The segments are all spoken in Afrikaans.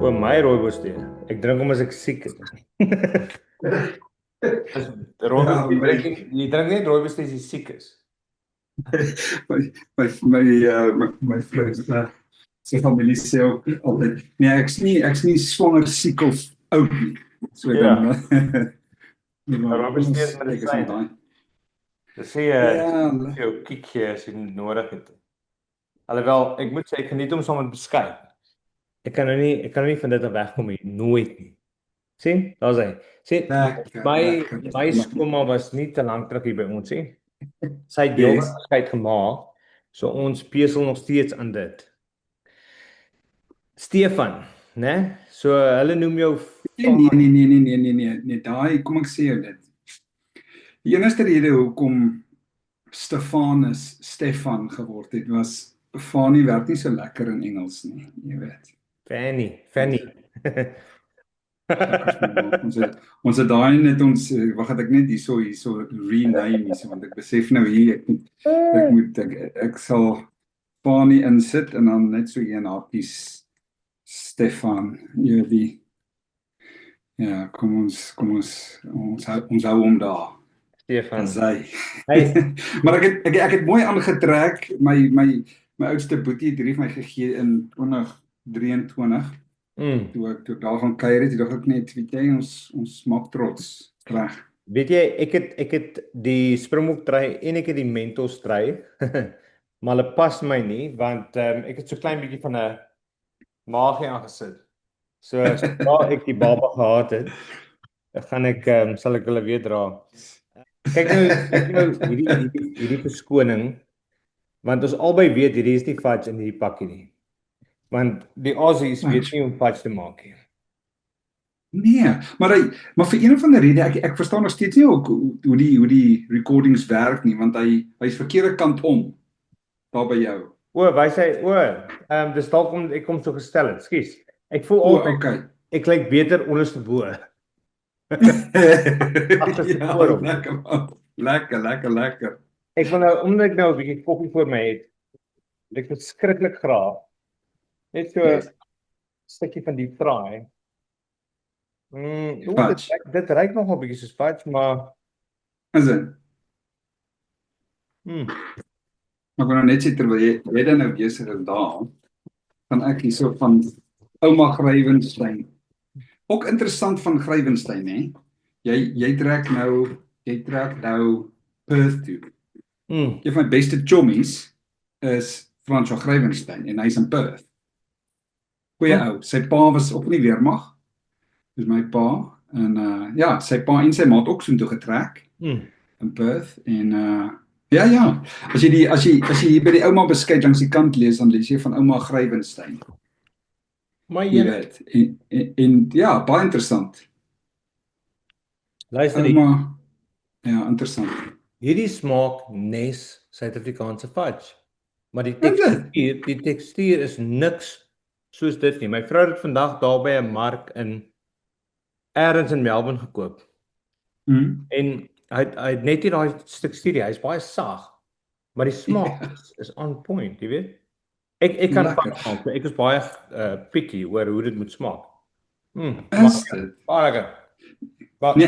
O my rooibos tee. Ek drink hom as ek siek is. As rooibos Ja, tee drink jy drink net rooibos tee as jy siek is. my, my vrou sy familie sê ook altyd, nee, ek's nie swanger, siek of oud nie. So Ja, dan, maar rooibos tee is ek is met medisyne. daai. Dis sê Ja, jy kiek gee as jy nodig het. Alhoewel ek moet sê ek geniet hom saam met beskei. Ek kan nou nie van dit af wegkom nie, nooit nie. Sien? Daar's hy. Sien, lekker, lekker. my skoonma was nie te lank terug hier by ons nie. Sy het heelwat Yes. beskeid gemaak. So ons pesel nog steeds aan dit. Stefan, né? So hulle noem jou Nee, daai, kom ek sê jou dit. Die enigste rede hoekom Stefan geword het, was Fanie werk nie so lekker in Engels nie, jy weet. Fanny. Ons het daai net wag het ek net hierso rename hierso want ek besef nou hier ek sal Fanie insit en dan net so een hakies Stefan, jy weet. Ja, kom ons hou hom daar. Stefan. Sy. Hey. Maar ek het mooi aangetrek. My oudste boetie het hierdie vir my gegee in 2023. Toe ek daar gaan kuier het, dink ek net, weet jy, ons maak trots reg. Weet jy, ek het die Springbok trui en ek het die Mentos trui. Maar hulle pas my nie want ek het so klein bietjie van 'n maagie aangesit. So sodra ek die baba gehad het, sal ek hulle weer dra. Kyk nou hierdie verskoning, want ons albei weet hierdie is nie fudge in hierdie pakkie nie. Want die Aussies weet nie hoe fudge te maak nie. Nee, maar vir een of ander rede ek verstaan nog steeds nie hoe die recordings werk nie, want hy's verkeerde kant om daar by jou. Wys hy, dis dalk om ek kom so gestel het. Skus. Ek voel altyd okay. Ek lyk beter onderste bo. Lekker. Ek wil nou omdat ek nou 'n bietjie koffie voor my het, ek verskriklik graag net so 'n stukkie van die fraai. Dit ruik nog 'n bietjie soos fudge, maar is dit? Maar ek wil nou net sê terwyl jy dan nou besig is daar, kan ek hierso van ouma Grywenstein. Ook interessant van Grywenstein, hè? Jy trek nou Perth toe. Een van my beste chommies is François Grywenstein en hy's in Perth. Goeie ou, sy pa was ook in die weermag. Dis my pa en ja, sy pa en sy ma het ook so toe getrek in Perth en ja. As jy hier by die ouma beskuit langs die kant lees, dan lees jy van ouma Grywenstein. Maar jy weet, en ja, baie interessant. Luister ouma, ja, interessant. Hierdie smaak nes Suid-Afrikaanse fudge. Maar die tekstuur is niks soos dit nie. My vrou het vandag daar by 'n mark ergens in Melbourne gekoop. En hy het net nie daai tekstuur nie. Hy's baie sag. Maar die smaak is on point, jy weet. Ek kan van ek is baie picky oor hoe dit moet smaak. Baie lekker. Nee,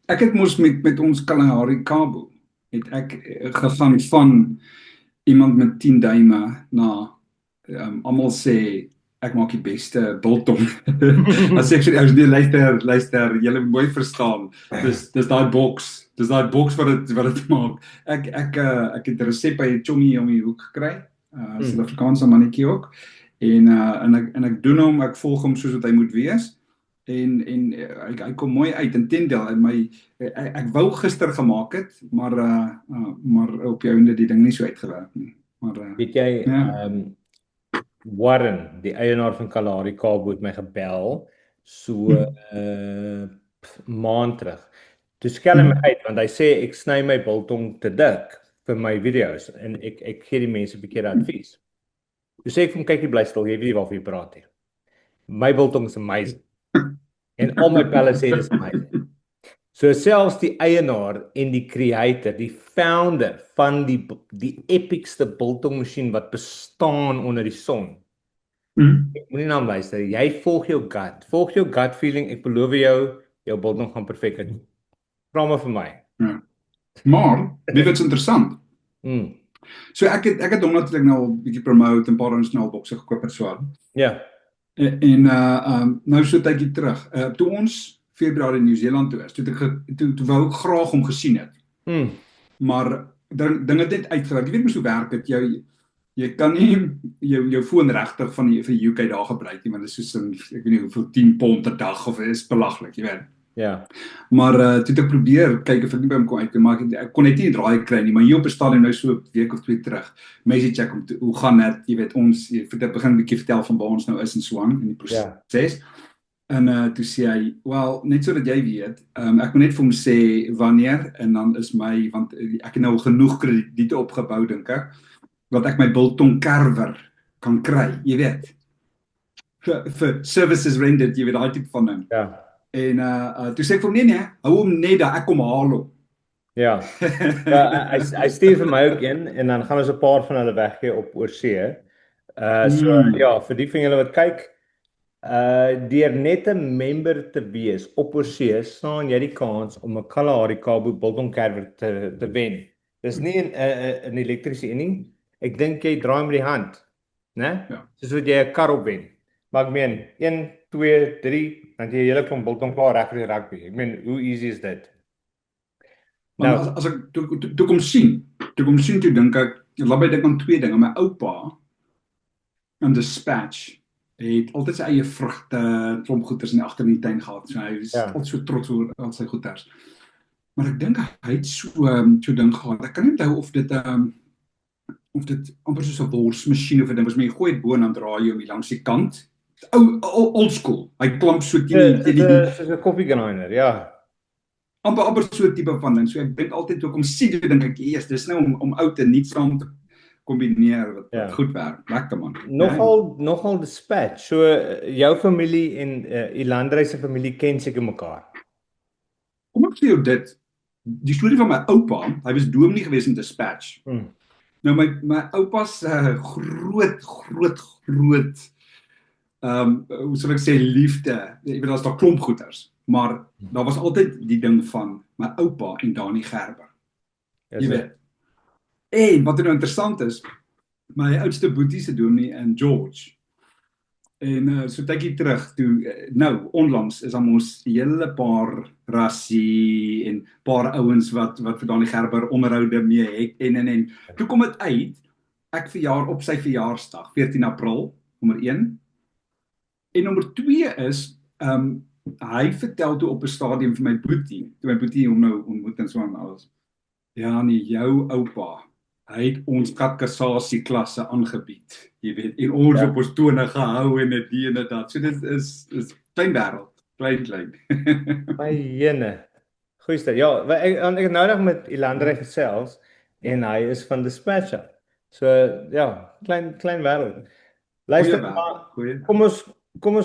ek het mos met ons Kalahari Kabo het ek gegaan van iemand met 10 duime na almal sê ek maak die beste biltong. As ek sê as jy luister, jy moet mooi verstaan. Dis daai boks wat dit maak. Ek het 'n resep by Chommy om die hoek gekry. Suid-Afrikaanse mannetjie ook. En ek doen hom, ek volg hom soos wat hy moet wees. En hy kom mooi uit in Tendel en ek wou gister gemaak het, maar op jou einde die ding nie so uitgewerk nie. Maar weet jy, Warren, die eienaar van Kalahari Kabo het my gebel so maand terug. Toe skel hy my uit want hy sê ek sny my biltong te dik vir my video's en ek gee die mense 'n bietjie advies. Toe sê ek vir hom kyk jy bly stil, jy weet nie waarvan jy praat nie. My biltong is amazing. En al my pelle sê dis amazing. So selfs die eienaar en die creator, die founder van die epicste biltongmasjien wat bestaan onder die son, Mm. Ek moenie na hom luister. Jy volg jou gut. Volg jou gut feeling. Ek beloof jou biltong gaan perfek wees. Vra maar vir my. Ja. Maar, weet wat is interessant? Mm. So ek het hom natuurlik nou al bietjie promote en 'n paar ons nou al bokse gekoop en so aan. Ja. En nou so 'n tydjie terug. Toe ons Februarie in Nieu-Seeland toe is, toe wou ek graag hom gesien het. Mm. Maar ding het net uitgewerk. Jy weet mos hoe werk dit. Jy kan nie jou foon regtig van die UK daar gebruik nie, want dit is soos 'n ek weet nie hoeveel 10 pond per dag of is belaglik, jy weet. Ja. Maar toe het ek probeer kyk of ek nie by hom kon uitkom, maar ek kon net nie 'n draai kry nie, maar hier op 'n stadium nou so 'n week of 2 terug. Message check om hoe gaan dit? Jy weet jy begin 'n bietjie vertel van waar ons nou is en so aan in die proses. En toe sê hy, wel, net sodat jy weet, ek moet net vir hom sê wanneer en dan is want ek het nou genoeg krediete opgebou dink ek, dat ek my biltong kerwer kan kry, jy weet. Vir services rendered, jy weet daai tipe van ding. Ja. En toe sê ek vir hom nee, hou hom net daar, ek kom haal hom. Ja. Ja, hy stuur vir my ook een en dan gaan ons 'n paar van hulle weggee op oorsee. Ja, vir die van julle wat kyk, deur net 'n member te wees op oorsee, staan jy die kans om 'n Kalahari Kabo biltong kerwer te wen. Dis nie 'n elektriese een nie. Ek dink jy draai met die hand, né? Ja. Soos wat jy 'n kar opwen. Maar ek meen 1, 2, 3, dan jy hele klomp biltong klaar reg vir die rugby. Ek meen, hoe easy is dit? Maar Nou, as ek toe kom sien, toe dink ek, laat dink aan twee dinge. My oupa in Dispatch het altyd sy eie vrugte, klomp goeders agter in die tuin gehad. So hy was altyd so trots oor al sy goeders. Maar ek dink hy het so ding gehad. Ek kan nie onthou of dit amper soos 'n worsmasjien of 'n ding was, maar jy gooi dit bo en dan draai jy hom langs die kant. Old school. Hy klamp so teen die soos 'n coffee grinder, ja. amper so 'n tipe van ding. So ek dink altyd toe ek hom sien, dink ek, "Jesus, dis nou om oud en nuut saam te kombineer wat goed werk." Lekker man. Nogal Dispatch. So jou familie en Elandrey se familie ken seker mekaar. Kom ek sê jou dit. Die storie van my oupa, hy was dominee gewees in Dispatch. Nou my oupa se groot hoe sal ek sê liefde. Jy weet daar's daar klomp goeters, maar daar was altyd die ding van my oupa en Dani Gerber. Jy weet. En wat nou interessant is, my oudste boetie se dominee in George. En so tydjie terug toe nou onlangs is daar mos 'n hele paar rassie en paar ouens wat vir Dani Gerber onderhoude mee het en toe kom dit uit ek verjaar op sy verjaarsdag 14 April nommer 1 en nommer 2 is hy vertel toe op 'n stadium vir my boetie toe my boetie hom nou ontmoet en so aan alles ja nee jou oupa hy het ons katkassasie klasse aangebied, jy weet, en ons op ons tone gehou en dit en dat. So dit is klein wêreld, klein. My jene. Goeie. Ja, ek het nou nog met Elandrey gesels en hy is van Dispatch. So ja, klein wêreld. Luister maar, kom ons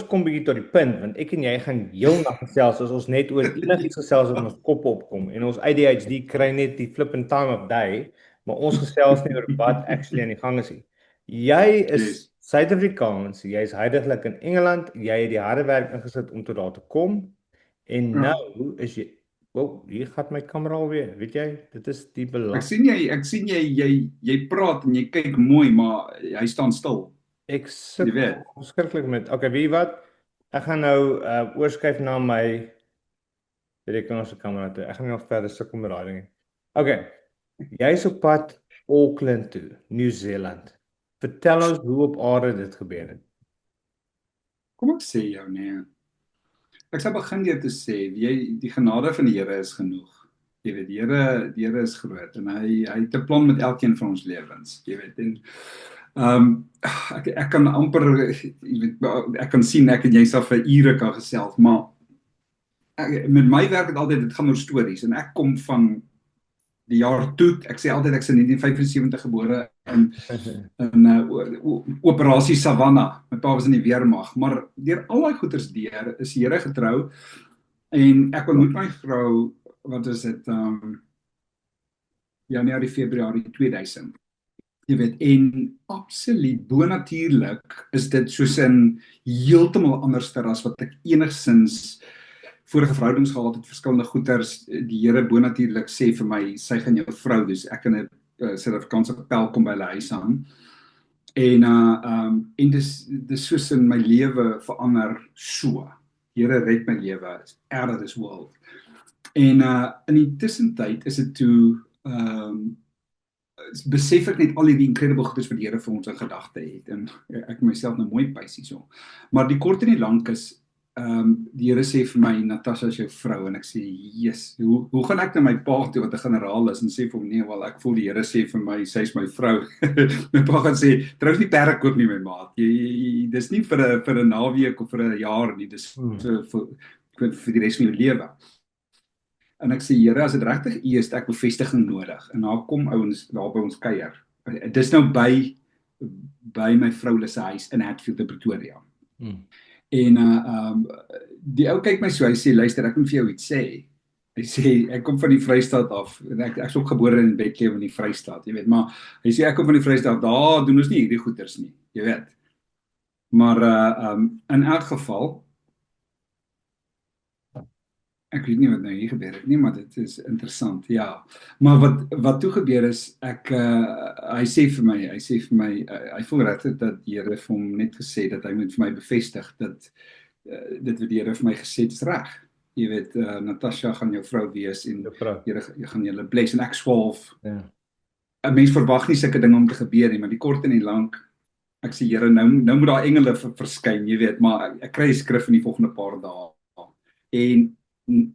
kom bietjie tot die punt want ek en jy gaan heelnag gesels as ons net oor enigiets gesels wat ons kop opkom en ons ADHD kry net die flipping time of day. Maar ons gesels nie oor wat actually aan die gang is nie. Jy is Suid-Afrikaans, jy is heidaglik in Engeland, jy het die harde werk ingesit om tot daar te kom. En nou is jy hier gaan my kamera alweer, weet jy? Dit is die belang. Ek sien jy praat en jy kyk mooi, maar hy staan stil. Ek sukkel verskriklik met. Okay, weet jy wat? Ek gaan nou oorskuif na my rekenaar se kamera toe. Ek gaan nog verder sukkel met daai ding. Okay. Jy's op pad Auckland toe, Nieu-Seeland. Vertel ons hoe op aarde dit gebeur het. Kom ek sê jou nee. Ek sal begin deur te sê, die genade van die Here is genoeg. Jy weet, die Here is groot en hy het 'n plan met elkeen van ons lewens, jy weet. En ek kan amper jy weet ek kan sien ek en jy sal vir ure kan gesels, maar met my werk het altyd dit gaan oor stories en ek kom van die jaar toe, ek sê altyd ek is in 1975 gebore in Operasie Savannah. My pa was in die weermag, maar deur al daai goeters deur is die Here getrou en ek ontmoet my vrou, wat is dit, Januarie, Februarie 2000. Jy weet, en absoluut bonatuurlik is dit soos 'n heeltemal anderster as wat ek enigsins vorige verhoudings gehad het, verskillende goeters. Die Here bonatuurlik sê vir my, sy gaan jou vrou, dus ek kan 'n Suid-Afrikaanse pel kom by hulle huis aan. En dis soos in my lewe verander so. Here red my lewe, out of this world. En in die tussentyd is dit toe besef ek net al die incredible goeders wat die Here vir ons in gedagte het, en ek myself nou mooi pys hierso. Maar die kort en die lank is, die Here sê vir my, Natasha is jou vrou, en ek sê, yes, hoe gaan ek na my pa toe wat 'n generaal is, en sê vir hom, nee, wel, ek voel die Here sê vir my, sy is my vrou. My pa gaan sê, trouens nie perde koop nie, my maat, dis nie vir 'n naweek of vir 'n jaar nie, dis vir die res van jou lewe. En ek sê, Here, as dit regtig U is, ek bevestiging nodig. En daar kom ouens daar by ons kuier. Dis nou by my vrou se huis in Hatfield, Pretoria. En die ou kyk my so, hy sê, luister, ek moet vir jou iets sê. Hy sê, ek kom van die Vrystaat af, en ek is ook gebore in Bethlehem in die Vrystaat, jy weet, maar hy sê, ek kom van die Vrystaat af, daar doen ons nie hierdie goeters nie, jy weet. Maar in elk geval, ek weet nie wat nou hier gebeur het nie, maar dit is interessant, ja. Maar wat toe gebeur is, hy sê vir my, hy voel regtig dat die Here vir hom net gesê dat hy moet vir my bevestig dat dit wat die Here vir my gesê het is reg. Jy weet, Natasha gaan jou vrou wees en Here gaan julle bless, en ek swaalf. Ja. 'n Mens verwag nie sulke dinge om te gebeur nie, maar die kort en die lank, ek sê, Here, nou moet daar engele verskyn, jy weet, maar ek kry 'n skrif in die volgende paar dae. En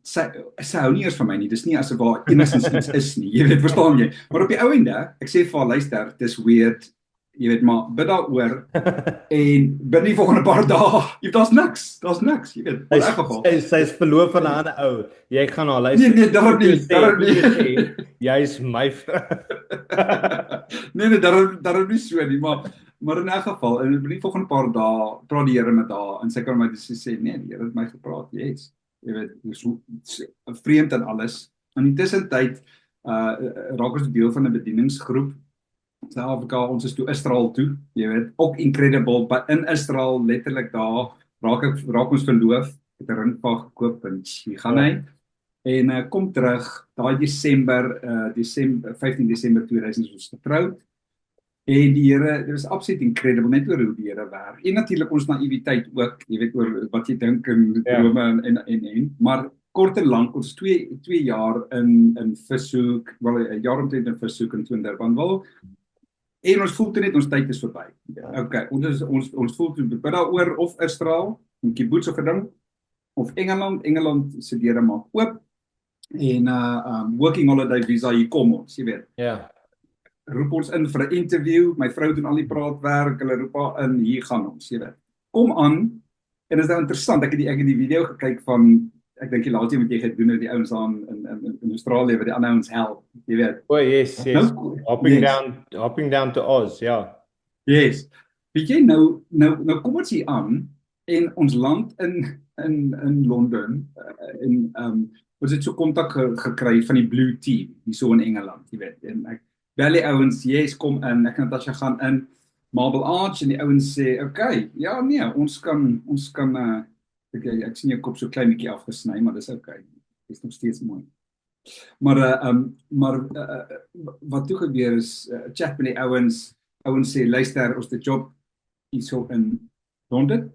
sy hou nie eers van my nie, dis nie asof daar enigstens iets is nie, jy weet, verstaan jy? Maar op die ou ende, ek sê vir haar, luister, dis weird, jy weet, maar bid daaroor, en binne die volgende paar dae, daar's niks, jy weet, in elk geval. Sy is verloof aan 'n ander ou, jy gaan haar luister. Nee, daarom nie. Jy is my vrou. Nee, daarom nie so nie, maar in elk geval, in die volgende paar dae, praat die Here met haar, en sy kan my dus sê, nee, die Here het my gepraat, yes. Jy weet, dis vreemd en alles. In die tussentyd raak ons deel van 'n bedieningsgroep. Suid-Afrika, ons is toe Israel toe, jy weet, ook incredible, but in Israel, letterlik daar, raak ons verloof, het 'n ringpa gekoop, en hier gaan hy, en kom terug, daai Desember, 15 Desember 2000 is ons getroud, en die Here, dit was absoluut incredible, net oor hoe die Here werk, en natuurlik ons naïwiteit ook, jy weet, oor wat jy dink, en drome, en, maar kort en lank, ons 2 jaar in Vishoek, wel 'n jaar omtrent in Vishoek en 2 in Durbanville, en ons voel toe net, ons tyd is verby. Okay, ons voel toe, bid daaroor, of Israel, 'n kibbutz of 'n ding, of Engeland se deure maak oop, en working holiday visa, hier kom ons, jy weet. Ja. Roep ons in vir 'n interview, my vrou doen al die praatwerk, hulle roep haar in, hier gaan ons, jy weet. Kom aan, en is nou interessant, ek het die video gekyk van, ek dink die laaste wat jy gedoen het, die ouens aan in Australië, wat die ander ouens help, jy weet. Oh, yes. Nou, Hopping down to Oz, ja. Yes. Weet jy, nou kom ons hier aan, en ons land in Londen, ons het so kontak gekry van die Blue Team, hier so in Engeland, jy weet, en ek bel die ouens, yes, kom in, ek en Natasha gaan in Marble Arch, en die ouens sê, okay, ja, nee, ons kan, ek sien jou kop so klein bietjie afgesny, maar dis okay, dis nog steeds mooi. Maar wat toe gebeur is, chat met die ouens sê, luister, ons het 'n job hierso in Londen,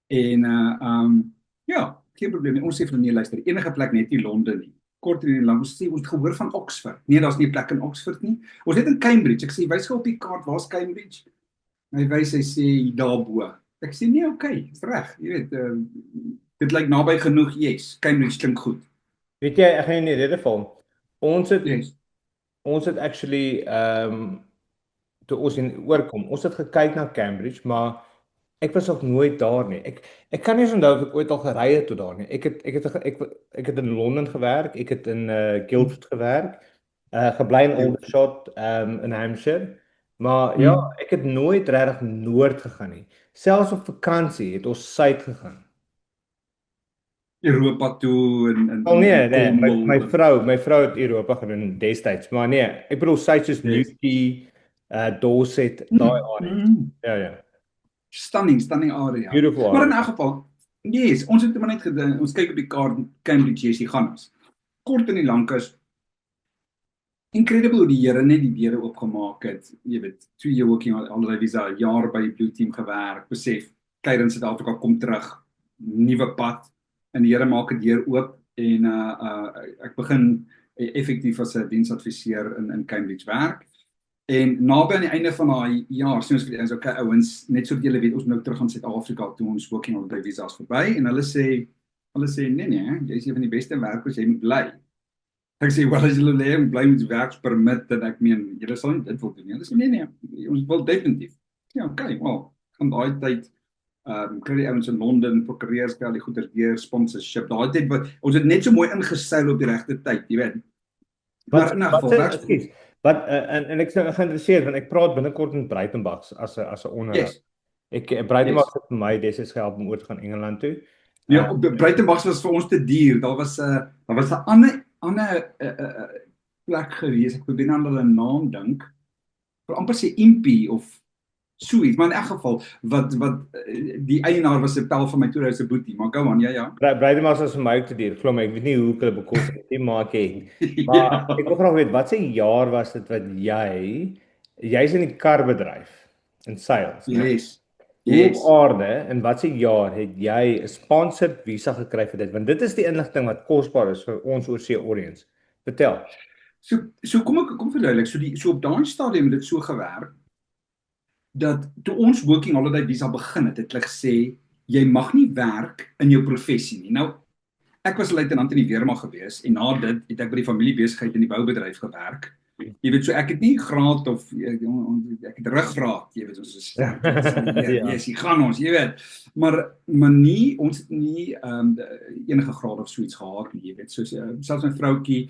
en ja, geen probleem nie, ons sê vir nee, luister, enige plek net nie Londen nie, kort en lank, ons sê, ons het gehoor van Oxford, nee, daar's nie 'n plek in Oxford nie, ons het in Cambridge, ek sê, wys gou op die kaart, waar's Cambridge? Hy sê, daarbo, ek sê, nee, okay, is reg, jy weet, dit lyk naby genoeg, yes, Cambridge klink goed. Weet jy, ek gaan jou nie rede val, Yes. ons het actually, toe ons oorkom, ons het gekyk na Cambridge, maar ek was nog nooit daar nie. Ek kan nie eens onthou of ek ooit al gery het tot daar nie. Ek het in Londen gewerk, ek het in Guildford gewerk, gebly in Aldershot, in Hampshire. Maar ja, ek het nooit regtig noord gegaan nie. Selfs op vakansie het ons suid gegaan. Europa toe en nee, my vrou het Europa gedoen destyds, maar nee, ek bedoel suid soos Newquay, Dorset, daai Mm, area. mm. Ja. Stunning area. Beautiful Maar in area. elk geval, yes, ons het maar net gedink, ons kyk op die kaart Cambridge, jy gaan ons. Kort en die lank is incredible hoe die Here net die deure oopgemaak het. Jy weet, 2 jaar working holiday visa, 'n jaar by die Blue Team gewerk, besef, kuier in Suid-Afrika kom terug, nuwe pad en die Here maak 'n deur oop en ek begin effektief as 'n diensadviseur in Cambridge werk. En naby aan die einde van daai jaar sê ons vir die ouens, okay ouens, net sodat julle weet, ons nou terug aan Suid-Afrika toe ons working holiday visas verby en hulle sê nee, jy is een van die beste werkers, jy moet bly. Ek sê, wel as julle bly met werkspermit en ek meen, julle sal nie dit wil doen nie. Hulle sê nee, ons wil definitief. Ja, okay, wel, van daai tyd kry die ouens in Londen, prokureurs kry al die goeder deur, sponsorship. Daai tyd wat ons het net so mooi ingeseil op die regte tyd, jy weet. Maar in 'n geval, Ekskuus. Wat en ek is nou geïnteresseerd want ek praat binnekort met Breitenbach as 'n onderhoud. yes. Breitenbach het vir my destyds gehelp om oor te gaan Engeland toe. Ja, op Breitenbach was vir ons te duur. Daar was 'n ander plek gewees. Ek probeer aan hulle naam dink. Vir amper sê Impie of suites, maar in elk geval wat die eienaar was 'n pel van my 2000 boetie, maar go on, ja. Breitenbach was vir my ook te duur. Glo my, ek weet nie hoe ek hulle bekostig het nie, maar ek het. Maar Ja. ek wil graag weet wat se jaar was dit wat jy's in die karbedryf in sales, né? Hoe op aarde en wat se jaar het jy 'n sponsored visa gekry vir dit? Want dit is die inligting wat kosbaar is vir ons oorsee audience. Vertel. So kom verduidelik. So op daai stadium het dit so gewerk dat toe ons working holiday visa begin het hulle gesê jy mag nie werk in jou professie nie. Nou ek was luitenant in die weermag gewees en na dit het ek by die familiebesigheid in die boubedryf gewerk. Jy weet, so ek het nie graad of ek het ruggraat, jy weet, ons is sterk. Yes, jy gaan ons, jy weet. Maar nie, ons het nie enige graad of so iets gehad nie, jy weet. So selfs my vroutjie,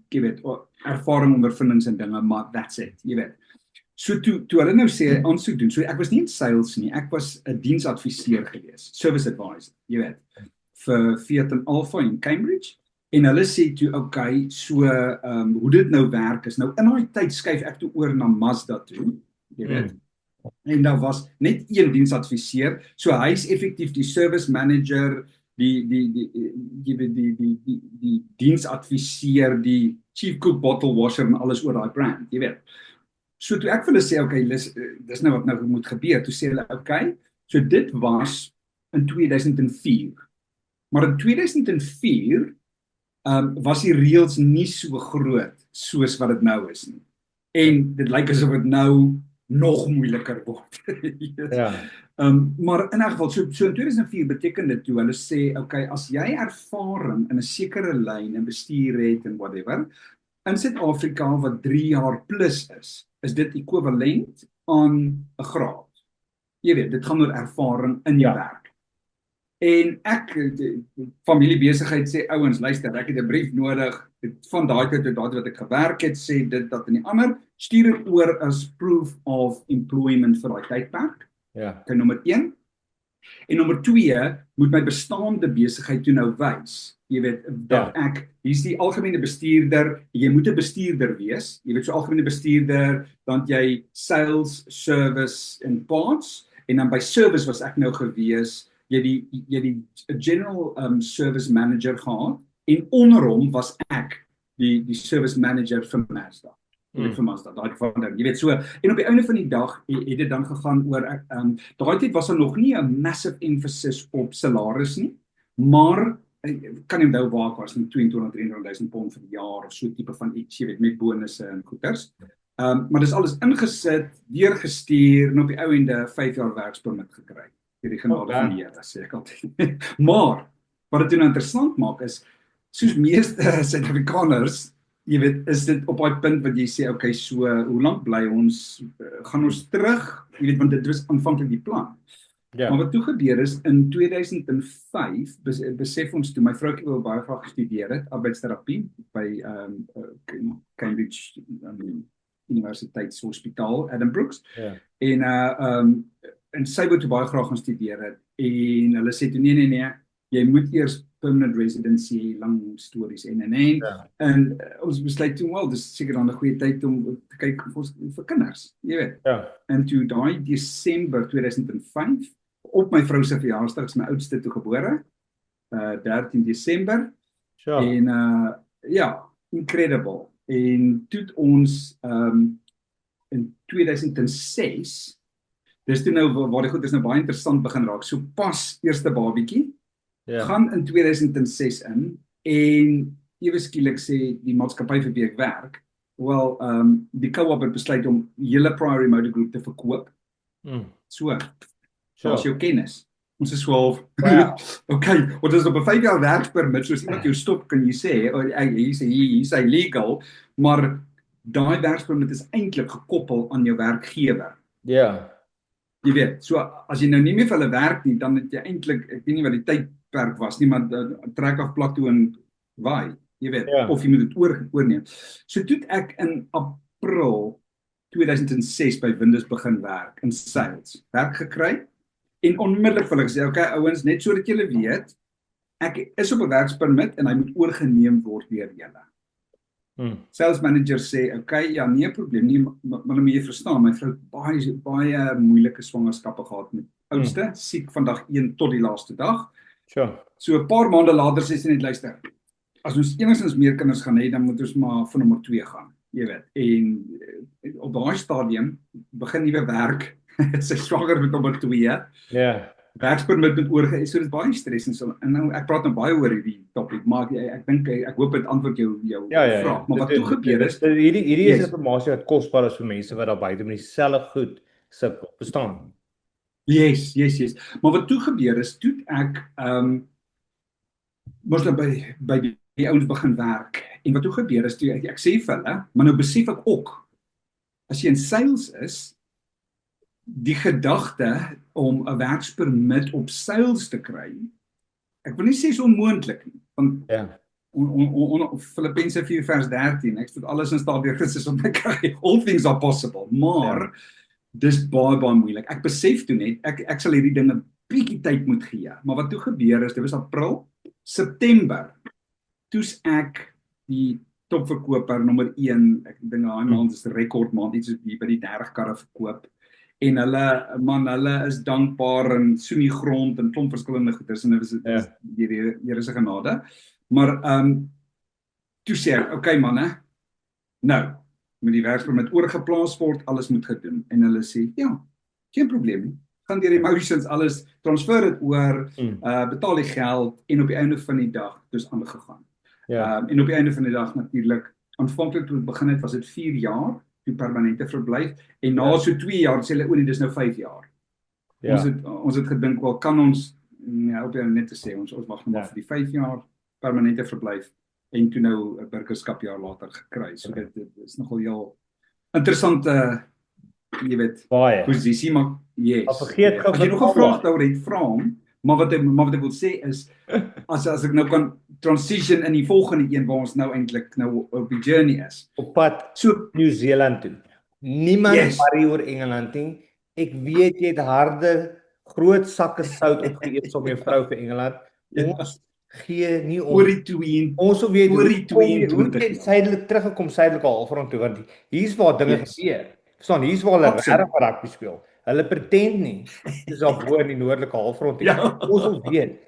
jy weet, ervaring, ondervindings en dinge, maar that's it, jy weet. So toe hulle nou sê aansoek doen. So ek was nie in sales nie, ek was 'n diensadviseur gewees, service advisor, jy weet, vir Fiat en Alfa in Cambridge. En hulle sê toe, okay, so hoe dit nou werk is, nou in daai tyd skuif ek toe oor na Mazda toe, jy weet. En daar was net een diensadviseur, so hy is effektief die service manager, die diensadviseur, die chief cook, bottle washer en alles oor daai brand, jy weet. So toe ek vir hulle sê, okay, dis nou wat nou moet gebeur, toe sê hulle, okay, so dit was in 2004. Maar in 2004 was die reëls nie so groot soos wat dit nou is nie. En dit lyk asof dit nou nog moeiliker word. Ja. Maar in 'n geval, so in 2004 beteken dit toe hulle sê, okay, as jy ervaring in 'n sekere lyn en bestuur het en whatever, in Suid-Afrika wat 3 jaar plus is dit ekwivalent aan 'n graad. Jy weet, dit gaan oor ervaring in jou werk. En ek, familiebesigheid sê, ouens, luister, ek het 'n brief nodig, van daai tyd tot daai wat ek gewerk het, sê dit, dat en die ander, stuur dit oor as proof of employment vir daai tydperk. Ja. Okay, nommer 1. En nommer 2, moet my bestaande besigheid toe nou wys. Jy weet, dat hier's die algemene bestuurder, jy moet 'n bestuurder wees, jy weet, so algemene bestuurder, dan jy sales, service en parts, en dan by service was ek nou gewees, jy die general service manager gehad, en onder hom was ek die service manager vir Mazda. Jy weet, vir Mazda, jy weet, so, en op die einde van die dag het dit dan gegaan oor, daai tyd was daar nog nie 'n massive emphasis op salaris nie, maar kan nie onthou waar ek was, nie 22-23 pond vir die jaar, of so tipe van iets, jy weet, met bonusse en goeders. Maar dis alles ingesit, deurgestuur, en op die ou ende 5 jaar werkspermit gekry. Die genade van die Here, sê ek altyd. Maar, wat dit nou interessant maak is, soos meeste Suid-Afrikaners, jy weet, is dit op daai punt wat jy sê, okay, so, hoe lank bly ons, gaan ons terug, jy weet, want dit was aanvanklik die plan. Ja. Maar wat toe gebeur is, in 2005, besef ons toe, my vroukie wil baie graag gestudeer het, arbeidsterapie, by Cambridge Universiteitshospitaal, Addenbrooks, en sy wou toe baie graag gaan studeer het, en hulle sê toe, nee, jy moet eers permanent residency, lang stories en. Ja. En ons besluit toe, wel, dis seker dan 'n goeie tyd om te kyk vir kinders, jy weet. Ja. En toe daai Desember 2005, op my vrou se verjaarsdag, is my oudste toe gebore, 13 Desember, Sure. en ja, incredible. En toe het ons in 2006, dis toe nou waar die goed is nou baie interessant begin raak. So pas eerste babietjie, Ja. gaan in 2006 in, en ewe skielik sê die maatskappy vir wie ek werk, wel, die co-op het besluit om hele Priory Motor Group te verkoop. So, daar's jou kennis. Ons is 12. Wow. Okay, wat is op 'n 5 jaar werkspermit, soos iemand jou stop, kan jy sê, hier's hy legal, maar daai werkspermit is eintlik gekoppel aan jou werkgewer. Ja. Jy weet, so as jy nou nie meer vir hulle werk nie, dan het jy eintlik, ek weet nie wat die tydperk was nie, maar trek af plak toe en waai, jy weet, Ja. of jy moet dit oorneem. So toe het ek in April 2006 by Windus begin werk in sales, werk gekry, en onmiddellik vir hulle gesê, okay ouens, net sodat julle weet, ek is op 'n werkspermit en hy moet oorgeneem word deur julle. Sales manager sê, okay, ja, nie 'n probleem nie, maar moet jy verstaan, my vrou het baie moeilike swangerskappe gehad met oudste, siek van dag 1 tot die laaste dag. Sure. So 'n paar maande later sê sy net, luister, as ons enigstens meer kinders gaan hê, dan moet ons maar vir nommer 2 gaan, jy weet. En op daai stadium begin nuwe werk, sy swanger met nommer 2. Ja. Werkspermit moet oorgeneem, so dit is baie stres en nou ek praat nou baie oor hierdie topik, maar ek dink ek hoop dit antwoord jou vraag. Maar wat toe gebeur is, hierdie is informasie wat kosbaar is vir mense wat daar buite met dieselfde goed sukkel, verstaan? Yes. Maar wat toe gebeur is, toe ek mos nou by die ouens begin werk. En wat toe gebeur is, toe ek sê vir hulle, maar nou besef ek ook, as jy in sales is, die gedagte om 'n werkspermit op sales te kry, ek wil nie sê is onmoontlik nie, want Ja. Filippense 4 vers 13, ek het alles in staat deur Christus om te kry, all things are possible, maar dis baie moeilik. Ek besef toe net, ek sal hierdie dinge bietjie tyd moet gee, maar wat toe gebeur is, dit was April, September, toes ek die topverkoper nommer 1, ek dink daai maand is 'n rekordmaand, iets hier by die 30 karre verkoop, en hulle is dankbaar en soen die grond en klomp verskillende goeders, en dit is die Here se genade. Maar toe sê ek, okay manne, nou moet die werkspermit oorgeplaas word, alles moet gedoen. En hulle sê, ja, geen probleem nie. Gaan deur die motions, alles, transfer dit oor, betaal die geld, en op die einde van die dag, dus aangegaan. Ja. En op die einde van die dag natuurlik, aanvanklik toe het begin het, was dit 4 jaar, die permanente verblyf, en na so 2 jaar sê hulle, nee, dis nou 5 jaar. Ja. Ons het gedink, wel kan ons, op die net te sê, ons wag nog maar vir die 5 jaar permanente verblyf, en toe nou 'n burgerskapjaar later gekry. So dit is nogal heel interessante, jy weet, posisie, maar yes. As jy nog 'n vraag daaroor het, vra hom, maar wat ek wil sê is, as ek nou kan transition in die volgende een waar ons nou eintlik nou op die journey is. Op pad so New Zealand toe. Niemand worry oor Engeland nie. Ek weet jy het harde, groot sakke sout opgeëet om jou vrou vir Engeland. Ons gee nie om. Oor die 2. Ons wil weet oor die 22. Hoe het suidelik teruggekom, suidelike halfrond toe, want hier's waar dinge gebeur. Verstaan, hier's waar hulle regtig rugby speel. Hulle pretend nie, dis daar bo in die noordelike halfrond. Ons wil weet,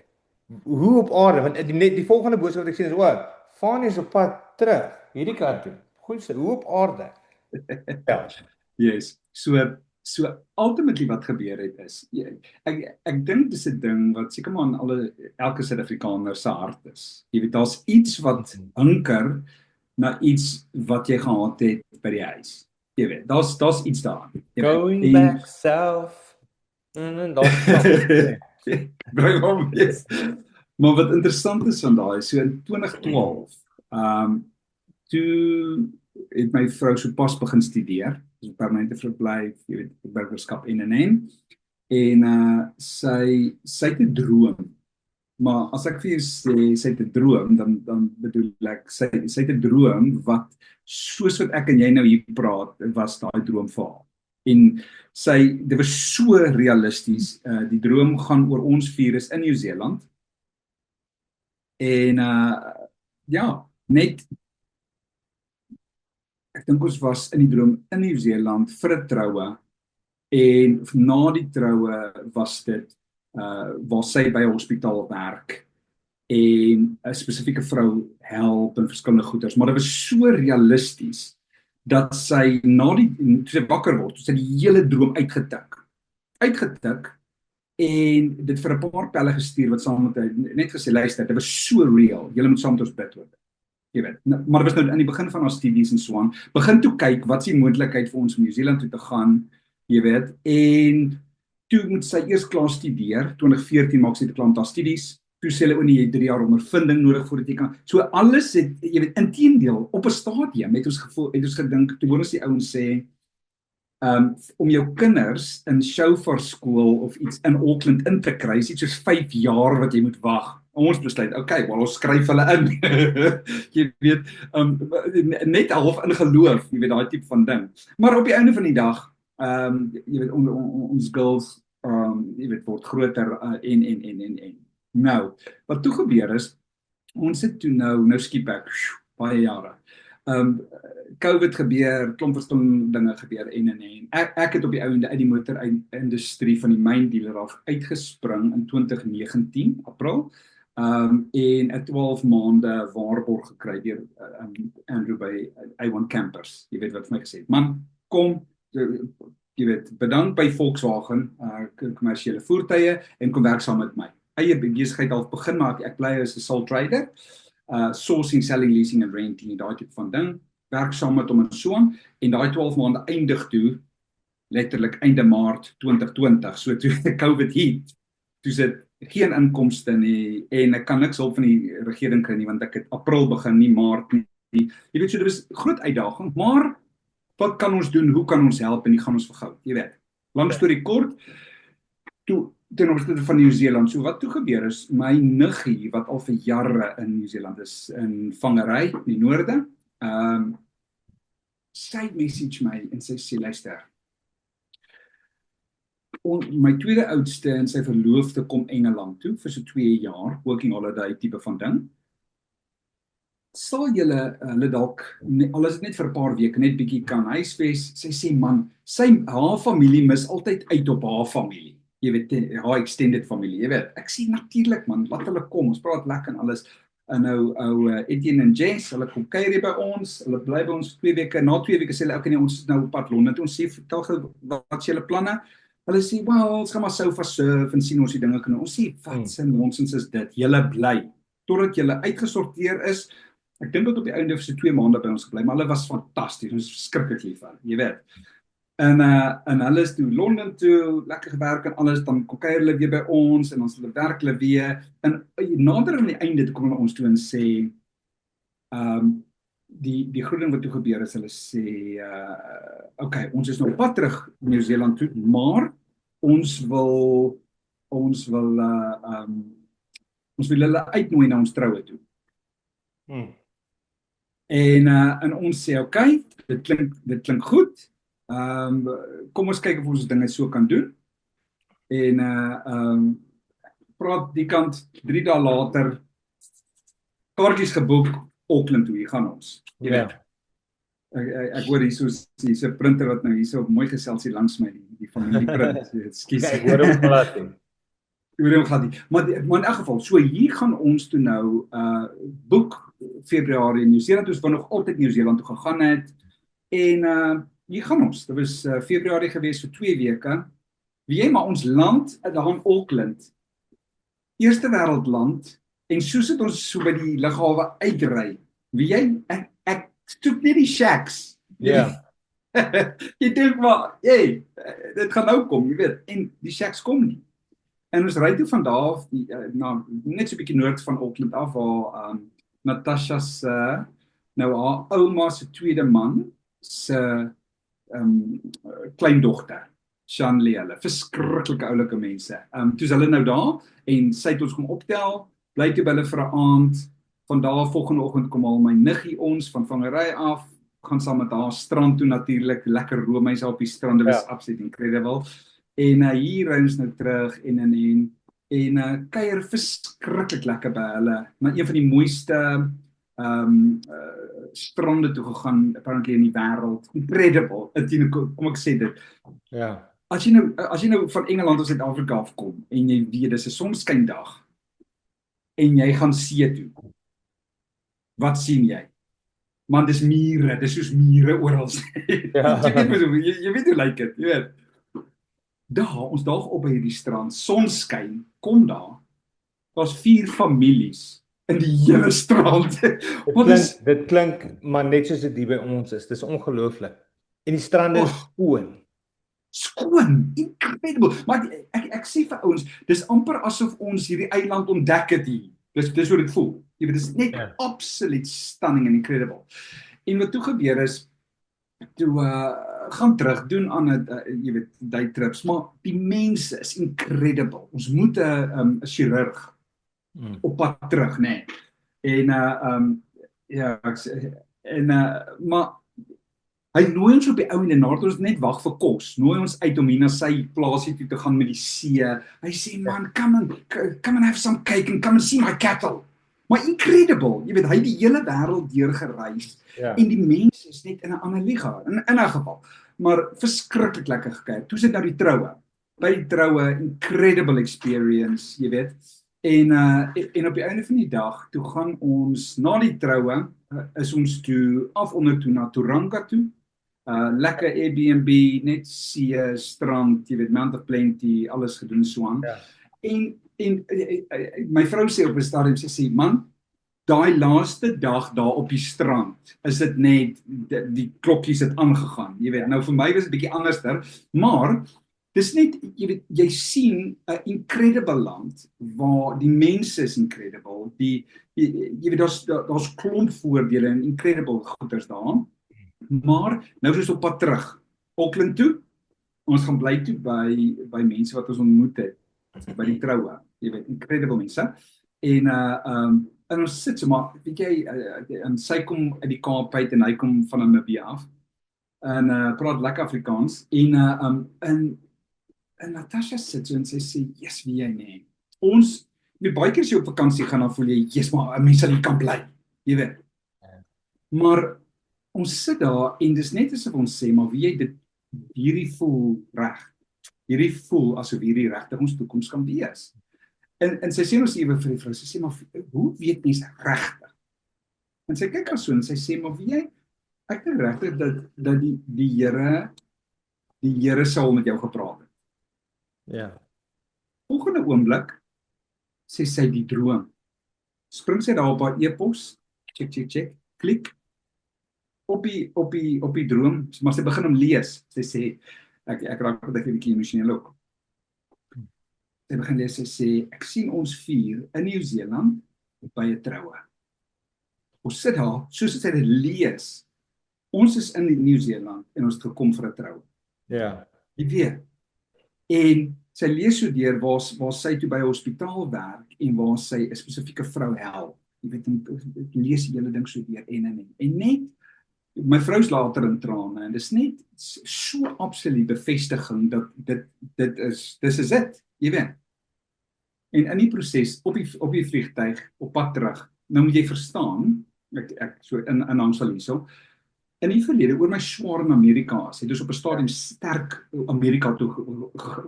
hoe op aarde, want die volgende boodskap wat ek sien is, Fanie is op pad terug, hierdie kant toe. Goed sê, hoe op aarde? Ja. Yes, so ultimately wat gebeur het is, ek dink dis 'n ding wat seker maar aan elke Suid-Afrikaner se hart is. Jy weet, daar's iets wat hinker na iets wat jy gehad het by die huis. Jy weet, daar's iets daar. Going back south. Bring hom, yes. Maar wat interessant is van daai, so in 2012, toe het my vrou sopas begin studeer, so permanente verblyf, jy weet, burgerskap en sy het 'n droom. Maar as ek vir jou sê sy het 'n droom, dan bedoel ek sy het 'n droom wat soos wat ek en jy nou hier praat, was daai droom vir haar. En dit was so realisties. Die droom gaan oor ons virus in Nieu-Seeland. En ja, net ek dink ons was in die droom in Nieu-Seeland vir 'n troue en na die troue was dit waar sy by 'n hospitaal werk en 'n spesifieke vrou help en verskillende goeders, maar dit was so realisties dat sy toe sy wakker word, toe sy die hele droom uitgetik en dit vir 'n paar pelle gestuur wat saam met hy net gesê luister, dit was so real. Julle moet saam met ons bid oor dit. Jy weet, maar dit was nou in die begin van haar studies en so aan. Begin toe kyk wat is die moontlikheid vir ons om Nieu-Seeland toe te gaan, jy weet, en toe moet sy eers klaar studeer, 2014 maak sy te klaar met haar studies. Toe sê hulle jy het 3 jaar ondervinding nodig voordat jy kan. So alles het, jy weet, inteendeel op 'n stadium het ons gedink, toe hoor ons die ouens sê om jou kinders in chauffeur skool of iets in Auckland in te kry, is iets soos 5 jaar wat jy moet wag. Ons besluit, okay, wel ons skryf hulle in. Jy weet, net half in geloof, jy weet, daai tipe van ding. Maar op die einde van die dag, jy weet, ons girls, jy weet, word groter en. Nou, wat toe gebeur is, ons het toe nou skiep ek, baie jare. COVID gebeur, klomp verskillende dinge gebeur en. Ek het op die einde uit die motorindustrie van die myndealer af uitgespring in 2019, April, en 'n 12 maande waarborg gekry deur Andrew by A1 Campers. Jy weet wat vir my gesê het. Man, kom, jy weet, bedank by Volkswagen, kommersiële voertuie en kom werk saam met my. Eie besigheid al begin maak, ek bly as 'n sole trader, sourcing, selling, leasing en renting en daai tipe van ding, werk saam met hom en so aan, en daai 12 maande eindig toe, letterlik einde Maart 2020, so toe COVID hit, toe sit geen inkomste nie, en ek kan niks hulp van die regering kry nie, want ek het April begin, nie Maart nie, jy weet, so dit was groot uitdaging, maar wat kan ons doen, hoe kan ons help, en die gaan ons vergou, jy weet, lang storie kort, toe ten opsigte van Nieu-Seeland. So wat toe gebeur is, my niggie wat al vir jare in Nieu-Seeland is, in vangery in die noorde, sy message my en sy sê, luister, my tweede oudste en sy verloofde kom Engeland toe vir so 2 jaar, working holiday tipe van ding. Sal hulle dalk, al is dit net vir 'n paar weke, net bietjie kan huisves, sy sê man, haar familie mis altyd uit op haar familie. Jy weet, haar extended familie, jy weet, ek sê natuurlik man, laat hulle kom, ons praat lekker en alles, en ou Etienne en Jess, hulle kom kuier hier by ons, hulle bly by ons 2 weke, na 2 weke sê hulle, okay nee, ons is nou op pad Londen, toe ons sê, vertel gou, wat is julle planne? Hulle sê, well, ons gaan maar sofa surf en sien ons die dinge kan, ons sê, wat se nonsens is dit, julle bly, totdat julle uitgesorteer is, ek dink dat op die einde vir so 2 maande by ons gebly, maar hulle was fantasties, ons is verskriklik lief vir hulle, jy weet. En hulle is toe Londen toe, lekker gewerk en alles, dan kom kuier hulle weer by ons, en ons werk hulle weer, en nader aan die einde toe kom hulle ons toe en sê, die groot ding wat toe gebeur is, hulle sê, okay, ons is nou op pad terug Nieu-Seeland toe, maar ons wil hulle uitnooi na ons troue toe. En ons sê, okay, dit klink goed, kom ons kyk of ons dinge so kan doen, en praat die kant, 3 dae later, kaartjies geboek, Auckland toe, hier gaan ons, jy weet. Ek hoor hier's 'n printer wat nou hierso mooi gesels hier langs my, die familieprint, ekskuus. Ek hoor hom glad nie. Maar in elk geval, so hier gaan ons toe nou boek Februarie in Nieu-Seeland, ons wou nog altyd Nieu-Seeland toe gegaan het, en hier gaan ons, dit was Februarie gewees vir 2 weke, weet jy, maar ons land, daar in Auckland, eerste wêreldland, en soos het ons so by die lughawe uitry, weet jy, ek soek net die shacks, Ja. jy dink maar, jy, dit gaan nou kom, jy weet, en die shacks kom nie, en ons ry toe van daar af, net so 'n bietjie noord van Auckland af, waar Natasha se, nou haar ouma se tweede man, se kleindogter, Shanley hulle, verskriklike oulike mense. Toe's hulle nou daar, en sy het ons kom optel, bly toe by hulle vir 'n aand, van daar volgende oggend kom al my niggie ons, van vangery af, gaan saam met haar strand toe natuurlik, lekker roomys op die strand, dit was absoluut incredible, en hier ry ons nou terug, en en kuier verskriklik lekker by hulle. Na een van die mooiste strande toe gegaan apparently in die wêreld. Incredible. Kom ek sê dit. Ja. As jy nou van Engeland of Suid-Afrika afkom en jy weet dis 'n sonskyndag en jy gaan see toe, wat sien jy? Man, dis mure, dis soos mure oral. Ja. Jy weet hoe lyk dit, jy weet. Ons daag op by hierdie strand, sonskyn, kom daar. Daar's 4 families in die hele strand. Wat is Dit klink maar net soos dit hier by ons is. Dis ongelooflik. En die strande is skoon. skoon, incredible. Maar ek sê vir ouens, dis amper asof ons hierdie eiland ontdek het hier. Dis hoe dit voel. Jy weet, dis net absoluut stunning and incredible. En wat toe gebeur is, toe gaan terug doen aan 'n jy weet, day trips, maar die mense is incredible. Ons moet 'n chirurg op pad terug, nê. En ja, maar hy nooi ons op die ou en nadat ons net wag vir kos, nooi ons uit om hier na sy plaasie toe te gaan met die see. Hy sê, man, come and have some cake and come and see my cattle. Maar incredible, jy weet, hy het die hele wêreld deurgereis en die mense is net in 'n ander liga, in 'n geval. Maar verskriklik lekker gekyk. Toe sit nou die troue. By die troue, incredible experience, jy weet. En op die einde van die dag, toe gaan ons na die troue, is ons toe onder toe na Tauranga toe. Lekker Airbnb, net see, strand, jy weet, Mount of Plenty, alles gedoen so aan. En my vrou sê op 'n stadium, sy sê, man, daai laaste dag daar op die strand, is dit net, die klokkies het aangegaan, jy weet, nou vir my was dit 'n bietjie anderster, maar, dis net, jy weet, jy sien 'n incredible land, waar die mense is incredible, jy weet, daar's klomp voordele en incredible goeders daar, maar, nou is ons op pad terug, Auckland toe, ons gaan bly toe by mense wat ons ontmoet het, by die troue, jy weet, incredible mense, en ons sit so, maar, weet jy, en sy kom uit die Kaap uit, en hy kom van Namibia af, en praat lekker Afrikaans, en Natasha sit so, en sy sê, yes, wie jy nie, ons, baie keer as jy op vakansie gaan, dan voel jy, yes, maar, mense sal hier kan bly, jy weet, maar, ons sit daar, en dis net asof ons sê, maar wie jy hierdie voel reg, hierdie voel asof hierdie regtig ons toekoms kan wees. En sy sê ons ewe vir die vrou, sy sê, maar hoe weet mens regtig? En sy kyk haar so, en sy sê, maar wie jy, ek dink regtig dat die Here sal met jou gepraat het. Ja. Volgende oomblik, sê sy die droom. Spring sy daar op haar e-pos, check, klik, op die droom, maar sy begin hom lees. Sy sê, ek raak 'n bietjie emosioneel ook. Sy begin lees, sy sê, ek sien ons 4 in Nieu-Seeland by 'n troue. Ons sit daar, soos sy dit lees, ons is in Nieu-Seeland en ons het gekom vir 'n troue. Ja. Jy weet. En sy lees so deur waar sy toe by 'n hospitaal werk en waar sy 'n spesifieke vrou help. Jy weet, ek lees die hele ding so deur en net my vrou later in trane, en dis net so absoluut bevestiging dat dit is dit, jy weet. En in die proses, op die vliegtuig, op pad terug, nou moet jy verstaan, ek so in hangsel hierso, in die verlede, oor my swaar in Amerika is, het dus op 'n stadium sterk Amerika toe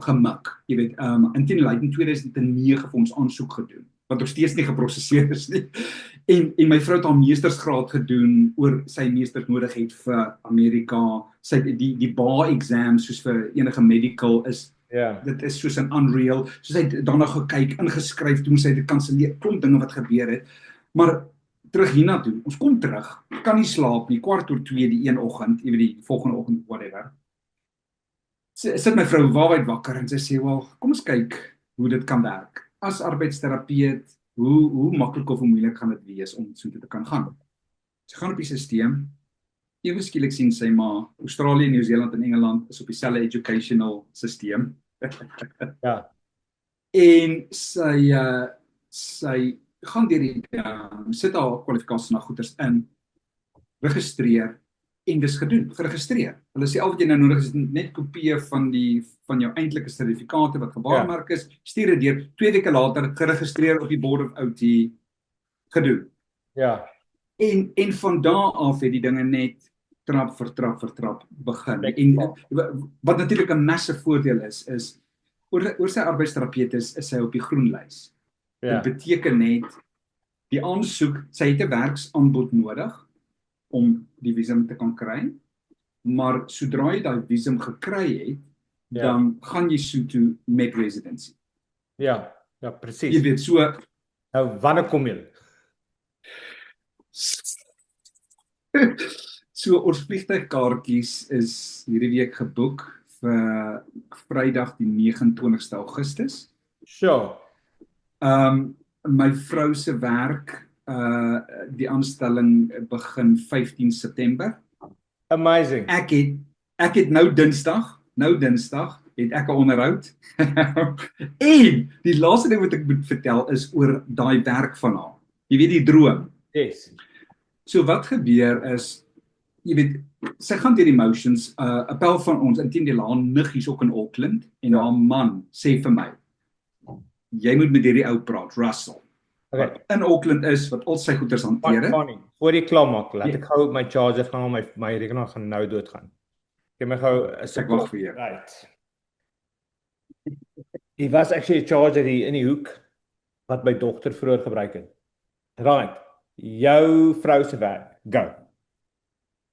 gemik, jy weet, intendeel het in 2009 vir ons aansoek gedoen, wat nog steeds nie geprosesseer is nie, en my vrou het haar meestersgraad gedoen, oor sy meesters nodig het vir Amerika, sy die bar exam, soos vir enige medical is, dit is soos 'n unreal, soos hy het daarna gekyk, ingeskryf, toe moes hy dit kanselleer, klomp dinge wat gebeur het, maar terug hiernatoe, ons kom terug, kan nie slaap nie, 1:15 die een oggend, jy weet die volgende oggend, whatever, sit my vrou waarwyd wakker, en sy sê, wel, kom ons kyk, hoe dit kan werk, as arbeidsterapeut, hoe maklik of hoe moeilik gaan dit wees, om so te kan gaan, sy gaan op die stelsel, ewe skielik sien sy maar, Australië, Nieu-Seeland en Engeland, is op dieselfde educational stelsel, Ja. En sy gaan deur die sit haar kwalifikasies na goeders in, registreer, en dis gedoen, geregistreer. Hulle sê al wat jy nou nodig is net kopieë van jou eintlike sertifikate wat gewaarmerk is, stuur dit deur 2 weke later geregistreer op die Board of OT gedoen. Ja. En van daar af het die dinge net trap vir trap begin. En wat natuurlik 'n massive voordeel is oor sy arbeidsterapeut is hy op die groen lys. Ja. Dit beteken net die aansoek, sy het 'n werksaanbod nodig om die visum te kan kry, maar sodra jy daai visum gekry het, dan gaan jy soontoe met residency. Ja, Jy presies. weet, so Nou, wanneer kom jy? So ons vliegtuigkaartjies is hierdie week geboek vir Vrydag die 29ste Augustus. Sure. My vrou se werk, die aanstelling begin 15 September. Amazing. Ek het nou Dinsdag het ek 'n onderhoud. En die laaste ding wat ek moet vertel is oor daai werk van haar. Jy weet die droom. Yes. So wat gebeur is, jy weet, sy gaan deur die motions, 'n pel van ons, intendeel haar niggies ook in Auckland, en haar man sê vir my, jy moet met hierdie ou praat, Russell. Okay. Wat in Auckland is, wat al sy goeders hanteer het. Voor die klaar maak, laat ek gou my charger gaan, my rekenaar gaan nou doodgaan. Gee my gou 'n Ek wag vir jou. Right. Hier was actually 'n charger hier in die hoek wat my dogter vroeër gebruik het. Right. Jou vrou se werk. Go.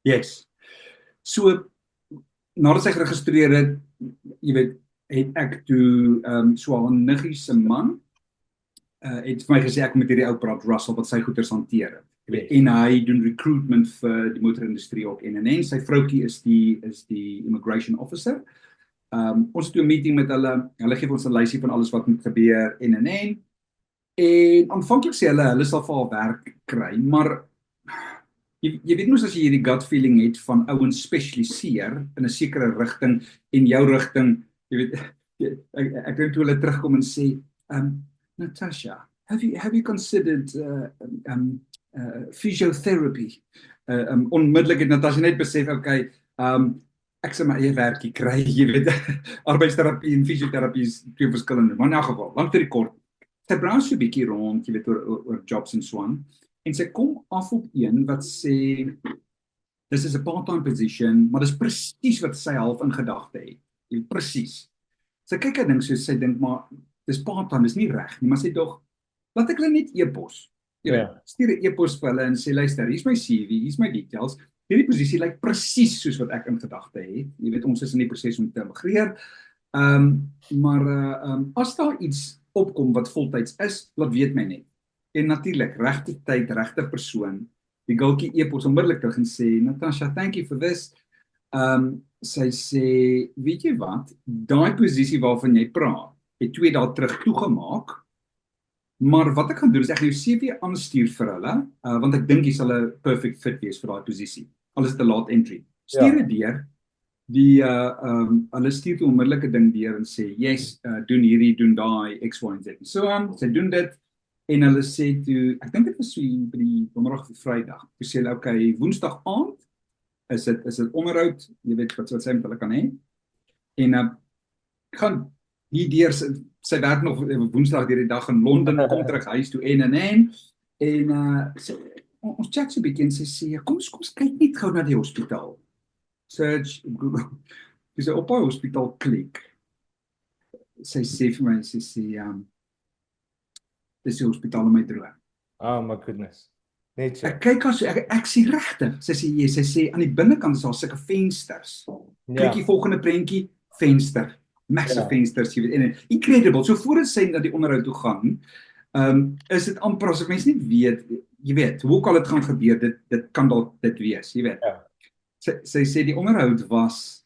Yes. So nadat sy geregistreer het, jy weet, het ek toe so 'n niggie se man het vir my gesê ek moet hierdie ou praat, Russell, wat sy goeders hanteer het. Jy weet, en hy doen recruitment vir die motorindustrie ook en sy vroukie is die immigration officer. Ons het toe 'n meeting met hulle gee ons 'n lysie van alles wat moet gebeur en aanvanklik sê hulle sal vir haar werk kry, maar jy weet mos as jy hierdie gut feeling het van ouens spesialiseer in 'n sekere rigting en jou rigting, jy weet, ek dink toe hulle terugkom en sê, Natasha, have you considered physiotherapy? Onmiddellik het Natasha net besef, okay, ek sê my eie werkie kry, jy weet, arbeidsterapie en fisioterapie is twee verskillende, maar in elk geval, lank vir die kort, sy browse so 'n bietjie rond, jy weet, oor jobs en so aan, en sy kom af op een wat sê, dis is 'n part-time position, maar dis presies wat sy half in gedagte het, jy weet, presies. Sy kyk 'n ding so, sy dink, maar, dis part-time, dis nie reg nie, maar sy dog, laat ek hulle net e-pos, jy weet, stuur 'n e-pos vir hulle en sê, luister, hier's my CV, hier's my details, hierdie posisie lyk presies soos wat ek in gedagte het. Jy weet, ons is in die proses om te immigreer. Maar as daar iets opkom wat voltyds is, laat weet my net. En natuurlik, regte tyd, regte persoon, die gultjie e-pos onmiddellik terug en sê, Natasha, thank you for this. Sy sê, weet jy wat, daai posisie waarvan jy praat, het 2 dae terug toegemaak, maar wat ek gaan doen is ek gaan jou CV aanstuur vir hulle, want ek dink jy sal 'n perfect fit wees vir daai posisie. Alles te laat entry. Stuur dit deur. Hulle stuur toe onmiddellik 'n ding deur en sê, yes, doen hierdie, doen daai, X, Y en Z. So sy doen dit en hulle sê toe, ek dink dit was so by die donderdag of Vrydag. Toe sê hulle, okay, Woensdag aand is dit onderhoud, jy weet wat sy met hulle kan hê. En gaan hier deur sy werk nog Woensdag deur die dag in Londen, kom terug huis toe en ons chat so 'n bietjie en sy sê, kom kyk net gou na die hospitaal. Search Google. Dis op haar hospitaal klik. Sy sê vir my, sy sê, dis die hospitaal in my droom. Oh my goodness. Net so. Ek kyk haar so, ek sê regtig. Sy sê aan die binnekant is daar sulke vensters. Kyk die volgende prentjie, venster. Massive vensters, jy weet, en incredible. So voordat sy na die onderhoud toe gaan, is dit amper asof mense nie weet, jy weet, hoe kan dit gaan gebeur, dit kan dalk dit wees, jy weet. Sy sê die onderhoud was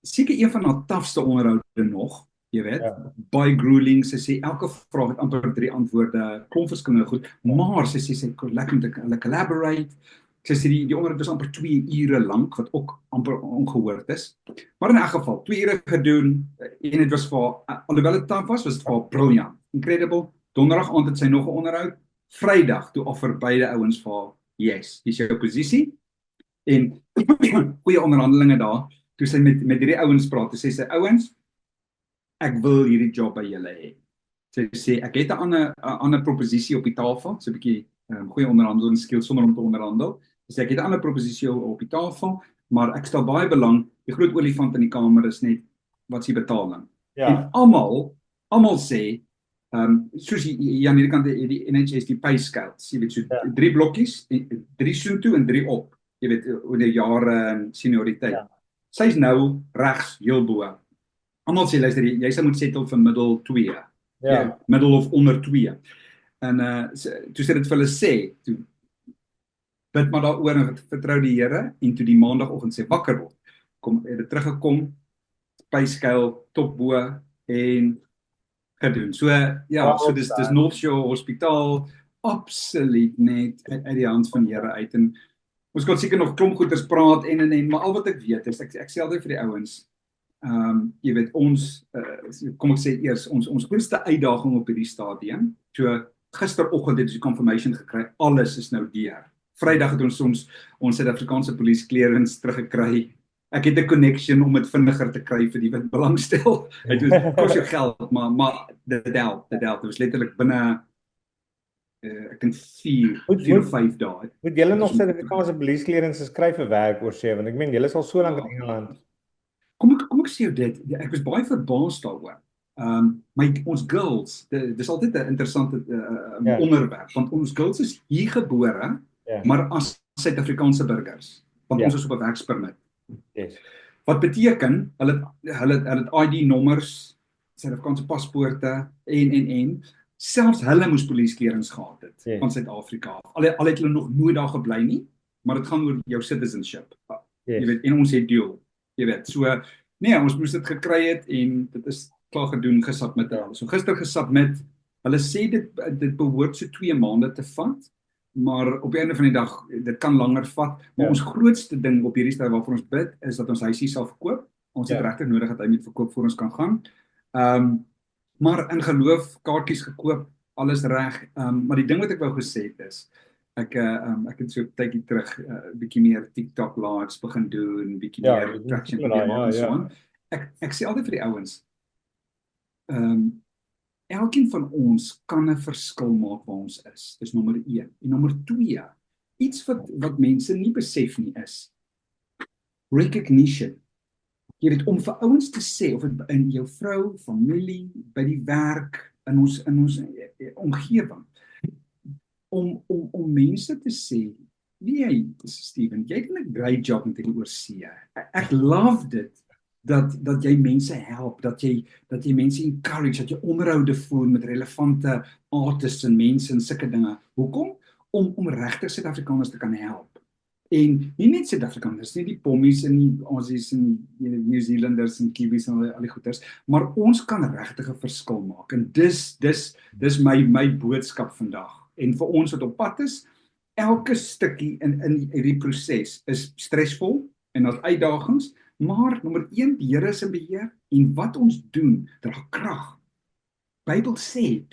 seker een van haar tafste onderhoude nog, jy weet, baie grueling. Sy sê elke vraag het amper 3 antwoorde, klomp verskillende goed, maar sy sê sy kon lekker met hulle collaborate. Sy sê die onderhoud was amper 2 ure lank, wat ook amper ongehoord is. Maar in elk geval, 2 ure gedoen, en het was vir, alhoewel het taaf was het vir briljant, incredible. Donderdag aand het sy nog 'n onderhoud, Vrydag toe offer beide ouens vir, yes, dis jou posisie, En goeie onderhandelinge daar. Toe sy met hierdie ouens praat, toe sê sy ouens, ek wil hierdie job by julle hê. Sy sê ek het 'n ander proposisie op die tafel, so 'n bietjie goeie onderhandelingsskills sonder om te onderhandel. Sy sê ek het 'n ander proposisie op die tafel, maar ek stel baie belang, die groot olifant in die kamer is net wat s'ie betaling. Ja. En almal sê soos jy aan hierdie kant die NHS die pay scales, jy weet so 3 blokkies, 3 soontoe en 3 op. Jy weet oor die jare senioriteit. Ja. Sy's nou regs heel bo. Almal sê luister jy sal moet settle vir middel 2. Ja. Middel of onder 2. En toe sê dit vir hulle sê, toe bid maar daaroor en vertrou die Here en toe die maandagooggend sê wakker word. Het dit teruggekom, pay scale top bo en gedoen. So ja, so dis North Shore Hospitaal absoluut net uit die hand van die Here uit en ons kan seker nog klomp goeters praat en maar al wat ek weet is ek sê altyd vir die ouens jy weet ons kom ek sê eers ons grootste uitdaging op hierdie stadium. So gisteroggend het ons die confirmation gekry, alles is nou deur. Vrydag het ons Suid-Afrikaanse police clearance teruggekry. Ek het 'n connection om dit vinniger te kry vir die wat belangstel. Dit kos jou geld, maar dit help. Dit was letterlik binne ek dink 4 of 5 dae. Moet julle nog Suid-Afrikaanse police clearance skryf vir werk oor see, want ek meen julle is al so lank in Engeland. Kom ek sê jou dit, ek was baie verbaas daaroor. Ons girls, dis altyd 'n interessante onderwerp, want ons girls is hier gebore, maar as Suid-Afrikaanse burgers, want ons is op 'n werkspermit. Yes. Wat beteken, hulle het ID-nommers, Suid-Afrikaanse paspoorte en selfs hulle moes police clearance gehad het van Suid-Afrika af. Al het hulle nog nooit daar gebly nie, maar dit gaan oor jou citizenship. Jy weet, en ons het dual. Jy weet, so nee, ons moes dit gekry het en dit is klaar gedoen, gesubmit. So gister gesubmit. Hulle sê dit behoort so 2 maande te vat, maar op die einde van die dag, dit kan langer vat. Maar ons grootste ding op hierdie stadium waarvoor ons bid, is dat ons huisie sal verkoop. Ons het regtig nodig dat hy moet verkoop voor ons kan gaan. Maar in geloof, kaartjies gekoop, alles reg. Maar die ding wat ek wou gesê het is, ek het so 'n tydjie terug bietjie meer TikTok lives begin doen, bietjie meer traction en so aan. Ek sê altyd vir die ouens, elkeen van ons kan 'n verskil maak waar ons is. Dis nommer 1. En nommer 2, iets wat mense nie besef nie is recognition. Jy weet, om vir ouens te sê, of dit in jou vrou, familie, by die werk, in ons omgewing, om mense te sê, nee, Steven, jy doen 'n great job met hierdie oorsee. Ek love dit, dat jy mense help, dat jy mense encourage, dat jy onderhoude voer met relevante artists en mense en sulke dinge. Hoekom? Om regtig Suid-Afrikaners te kan help. En nie net Suid-Afrikaners, nie die pommies en die Aussies en New Zealanders en Kiwis en al die goeters, maar ons kan regtig 'n verskil maak. En dis my boodskap vandag. En vir ons wat op pad is, elke stukkie in hierdie proses is stresvol en daar's uitdagings, maar nommer 1, die Here is in beheer en wat ons doen, dra krag. Bybel sê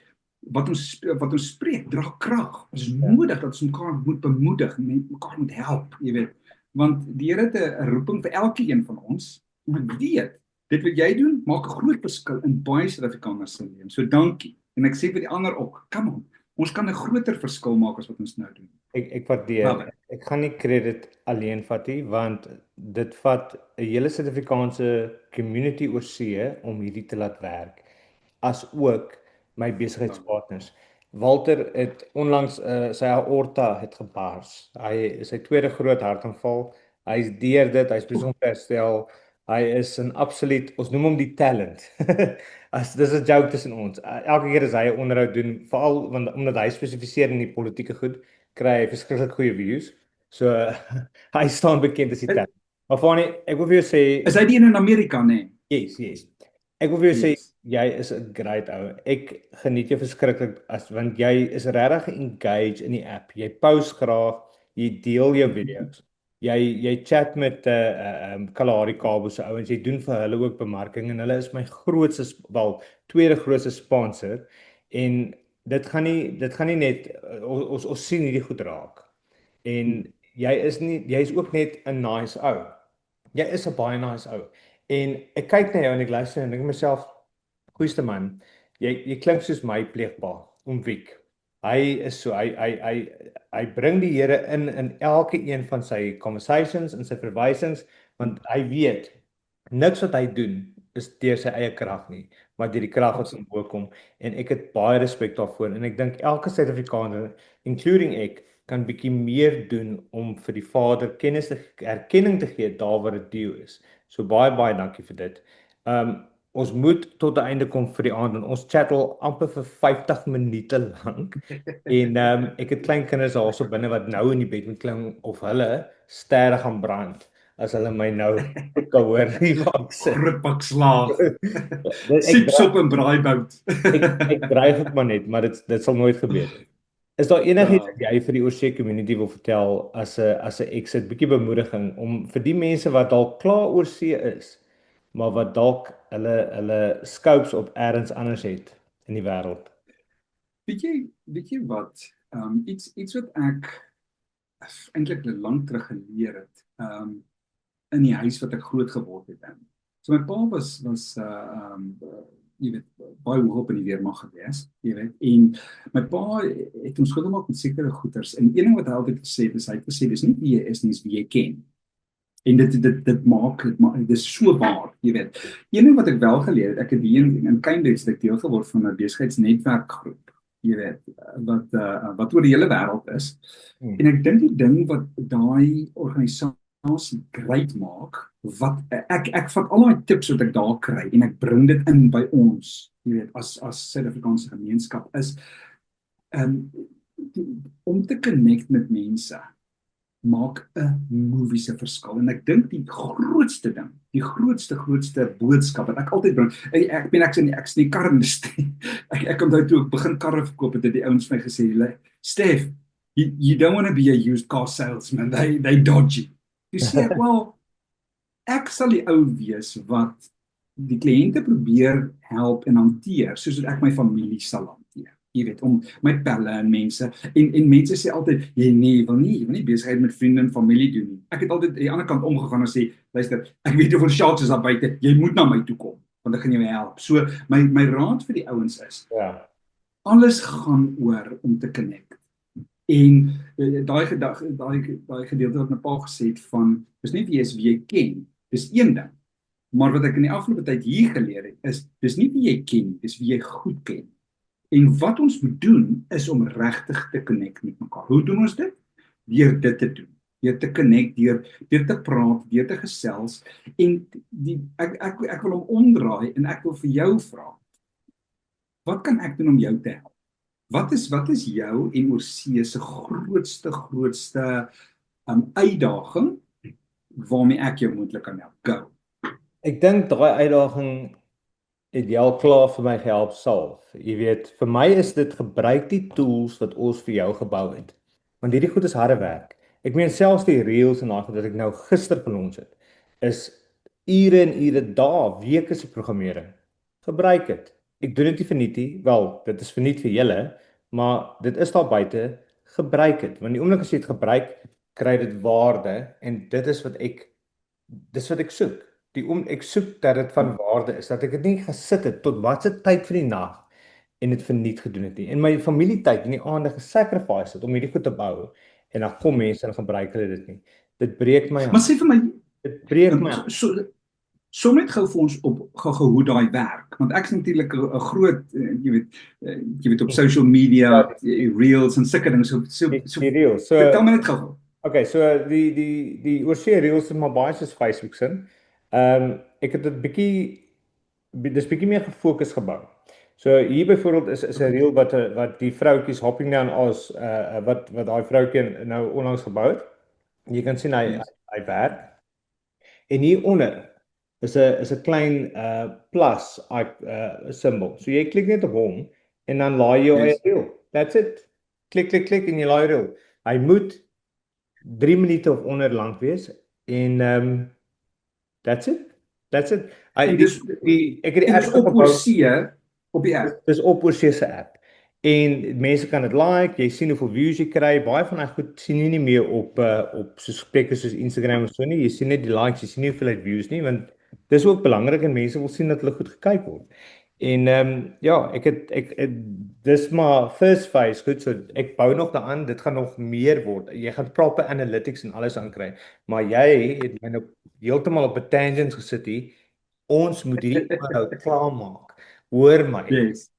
wat ons spreek, dra krag. Dit is nodig dat ons mekaar moet bemoedig, mekaar moet help, jy weet. Want die Here het 'n roeping vir elkeen van ons, en ek weet, dit wat jy doen, maak 'n groot verskil in baie Suid-Afrikaners se lewens. So dankie. En ek sê vir die ander ook, come on, ons kan 'n groter verskil maak as wat ons nou doen. Ek waardeer. Ek gaan nie credit alleen vat nie, want dit vat 'n hele Suid-Afrikaanse community oor see om hierdie te laat werk, as ook my besigheidspartners. Walter het onlangs sy aorta het gebars. Hy is sy tweede groot hartaanval. Hy is deur dit, hy's besig om te herstel. Hy is 'n absoluut, ons noem hom die talent. Dis 'n joke tussen ons. Elke keer as hy 'n onderhoud doen, veral omdat hy spesifiseer in die politieke goed, kry hy verskriklik goeie views. So hy staan bekend as die talent. Maar Fanie, ek wil vir jou sê, is hy die een in Amerika, nee? Yes. Ek wil vir jou sê, jy is 'n great ou. Ek geniet jou verskriklik want jy is regtig engaged in die app. Jy post graag, jy deel jou video's. Jy chat met Kalahari Kabel se ouens, jy doen vir hulle ook bemarking en hulle is my tweede grootste sponsor en dit gaan nie net ons sien hierdie goed raak. En jy is ook net 'n nice ou. Jy is 'n baie nice ou. En ek kyk na jou en ek luister en dink vir myself, goeieste man, jy klink soos my pleegpa, om Wiek. Hy is so hy bring die Here in elke een van sy conversations en sy verwysings, want hy weet niks wat hy doen is deur sy eie krag nie, maar deur die krag wat van bo kom, en ek het baie respek daarvoor en ek dink elke Suid-Afrikaner, including ek, kan bietjie meer doen om vir die Vader erkenning te gee daar waar dit due is. So baie dankie vir dit. Ons moet tot 'n einde kom vir die aand en ons chat al amper vir 50 minute lank. En ek het klein kinders daarso binne wat nou in die bed moet klim of hulle sterre gaan brand as hulle my nou kan hoor nie waar ek sit. Groot pak slaag. Ek Siepsop en braaibout. ek dreig dit maar net, maar dit sal nooit gebeur nie. Is daar enigiets wat jy vir die Oorsee community wil vertel as 'n exit, bietjie bemoediging om vir die mense wat dalk klaar oorsee is, maar wat dalk hulle scopes op elders anders het in die wêreld? Weet jy wat? Iets wat ek eintlik lank terug geleer het. In die huis wat ek groot geword het in. So my pa was jy weet, baie hoog op in die weermag gewees, jy weet, en my pa het ons grootgemaak met sekere goeders, en een ding wat hy altyd gesê het, hy het gesê, dis nie wie jy is nie, dis wie jy ken. En dit is so waar, jy weet. Een ding wat ek wel geleer het, ek het hier in Cambridge deel geword van 'n besigheidsnetwerkgroep, jy weet, wat oor die hele wêreld is. En ek dink die ding wat daai organisasie great maak, wat ek vat al daai tips wat ek daar kry en ek bring dit in by ons, jy weet, as Suid-Afrikaanse gemeenskap, is om te connect met mense maak 'n moviese verskil. En ek dink die grootste ding, die grootste boodskap wat ek altyd bring, ek's in die karindustrie. Ek kom daar toe ek begin karre verkoop het die ouens vir my gesê, Stef, you don't want to be a used car salesman, they dodgy. Jy sê ek, wel, ek sal die ou wees wat die kliënte probeer help en hanteer, soos ek my familie sal hanteer. Jy weet, om my pelle en mense, en mense sê altyd, jy wil nie besigheid met vriende en familie doen nie. Ek het altyd aan die ander kant omgegaan en sê, luister, ek weet hoeveel sharks is daar buite, jy moet na my toe kom, want ek gaan jou help. So, my raad vir die ouens is, alles gaan oor om te connect. En daai gedeelte wat my pa gesê het van, dis nie wie jy ken, dis een ding. Maar wat ek in die afgelope tyd hier geleer het, is, dis nie wie jy ken, dis wie jy goed ken. En wat ons moet doen, is om regtig te connect met mekaar. Hoe doen ons dit? Deur dit te doen. Deur te connect, deur te praat, deur te gesels. En ek wil hom omdraai en ek wil vir jou vra, wat kan ek doen om jou te help? Wat is jou en Oorsee se grootste uitdaging waarmee ek jou moontlik kan help? Go. Ek dink daai uitdaging het jy al klaar vir my gehelp salf. Jy weet, vir my is dit gebruik die tools wat ons vir jou gebou het. Want hierdie goed is harde werk. Ek meen selfs die reels en daai wat ek nou gister gelons het, is ure en ure, dae, weke se programmering. Gebruik dit. Ek doen dit nie verniet nie. Wel, dit is verniet vir julle, maar dit is daar buite. Gebruik dit. Want die oomblik as jy dit gebruik, kry dit waarde en dit is wat ek soek. Ek soek dat dit van waarde is, dat ek dit nie gesit het tot watse tyd van die nag en dit verniet gedoen het nie. En my familietyd in die aande gesacrifice het om hierdie goed te bou en dan kom mense en gebruik hulle dit nie. Dit breek my hart. Maar sê vir my, dit breek my hart. So net gou vir ons op hoe daai werk, want ek's natuurlik 'n groot jy weet op social media, reels en sulke dinge, so reels. Vertel my net gou. Okay, so die Oorsee reels is maar baie soos Facebook sin. Ek het dit bietjie meer gefokus gebou. So hier byvoorbeeld is 'n reel wat die vroutjies hopping down as wat daai vroutjie nou onlangs gebou het. Jy kan sien hy werk. En hieronder is 'n klein plus symbol. So jy klik net op hom en dan laai jy jou reel. That's it. Klik en jy laai reel. Hy moet 3 minute of onder lank wees en that's it. Ek het die app op Oorsee op die app. Dis op Oorsee se app. En mense kan dit like, jy sien hoeveel views jy kry. Baie van daai goed sien jy nie meer op soos plekke soos Instagram of so nie. Jy sien net die likes, jy sien nie hoeveel views nie, want dis ook belangrik en mense wil sien dat hulle goed gekyk word. En ja, dis maar first phase goed, so ek bou nog daaraan, dit gaan nog meer word. Jy gaan proper analytics en alles aankry. Maar jy het my nou heeltemal op 'n tangent gesit hier. Ons moet hierdie onderhoud klaarmaak. Hoor my. Yes.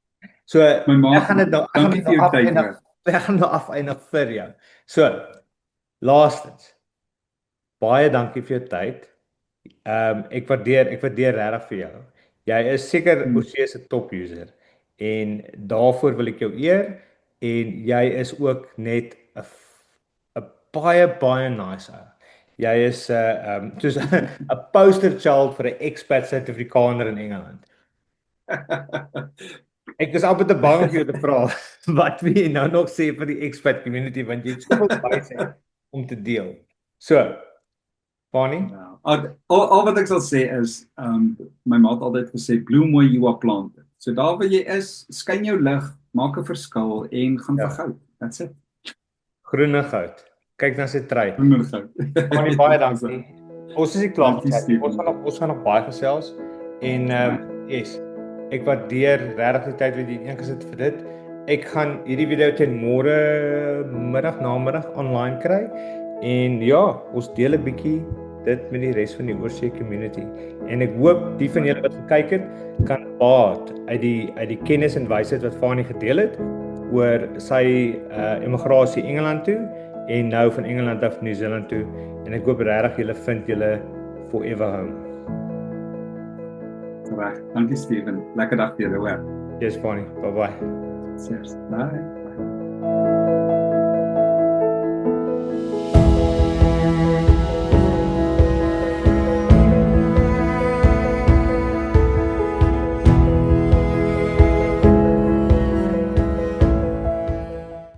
So My ma, ek gaan dit nou dankie vir jou tyd, hoor. ek gaan nou afeindig vir jou. So, laastens. Baie dankie vir jou tyd. Ek waardeer regtig vir jou. Jy is seker Osee se top user en daarvoor wil ek jou eer en jy is ook net 'n baie nice ou. Jy is 'n soos 'n poster child vir 'n expat Suid-Afrikaner in Engeland. Ek is amper te bang om jou te vra wat wil jy nou nog sê vir die expat community want jy het soveel wysheid om te deel. So, Bonnie, Al wat ek sal sê is, my ma het altyd gesê, bloom where you are planted. So daar waar jy is, skyn jou lig, maak 'n verskil en gaan vir goud. That's it. groene goud. Kyk na sy trui. Groene goud. Bonnie, baie dankie. Ons is nie klaar Dankie, nie. Steven. Ons gaan nog baie gesels en yes, ek waardeer regtig die tyd wat jy ingesit vir dit. Ek gaan hierdie video teen môre namiddag online kry en ja, ons deel 'n bietjie dit met die res van die Oorsee community. En ek hoop die van julle wat gekyk het, kan baat uit die kennis en wysheid wat Fanie gedeel het oor sy immigrasie Engeland toe en nou van Engeland af New Zealand toe. En ek hoop regtig julle vind julle forever home. Reg. Dankie Steven. Lekker dag vir jou, hoor. Yes, Fanie. Bye bye. Cheers. Bye.